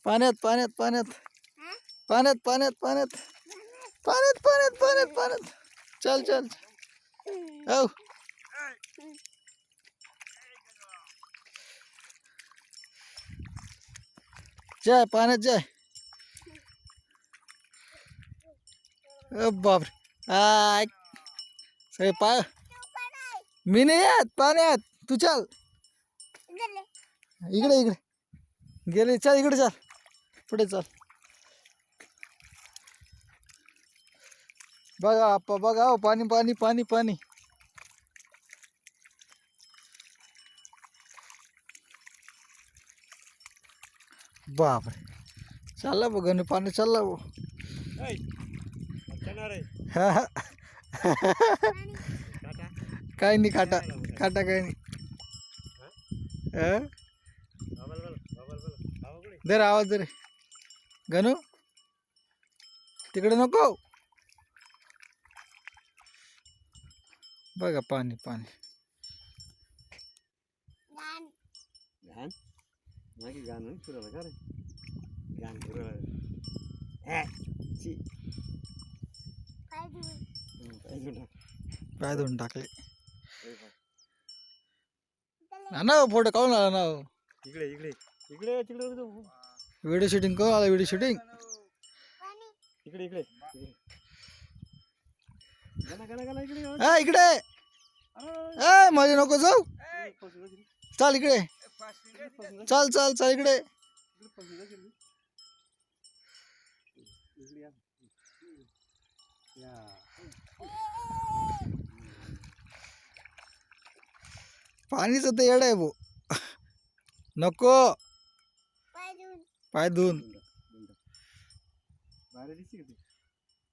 पाण्यात पाण्यात पाण्यात पाण्यात पाण्यात पाण्यात पाण्यात पाण्यात पाण्यात पाण्यात चल चल हो जाय पाण्यात जाय बापरे आय सगळे पाय मी नाही येत पाण्यात तू चल इकडे इकडे गेले चल इकडे चल पुढे चल बघा आप्पा बघा हो पाणी पाणी पाणी पाणी बापरे चालला बघ गणू पाणी चालला भाऊ हा हा काही नाही काटा काटा काही नाही दर आवाज दे रे गणू तिकडे नको बघा पाणी पाणी घाण मागे गाणं फिरवलं का रे घाण फिरवलं पाय धुवून टाकले ना फोटो काढून आला ना इकडे इकडे इकडे तिकडे व्हिडिओ शूटिंग करून आला व्हिडिओ शूटिंग इकडे इकडे गाणं गाणं गाणं इकडे हा इकडे ए मध्ये नको जाऊ चल इकडे चल चल चल इकडे पाणीच तर येड आहे भाऊ नको पाय धुवून बाहेर दिसते का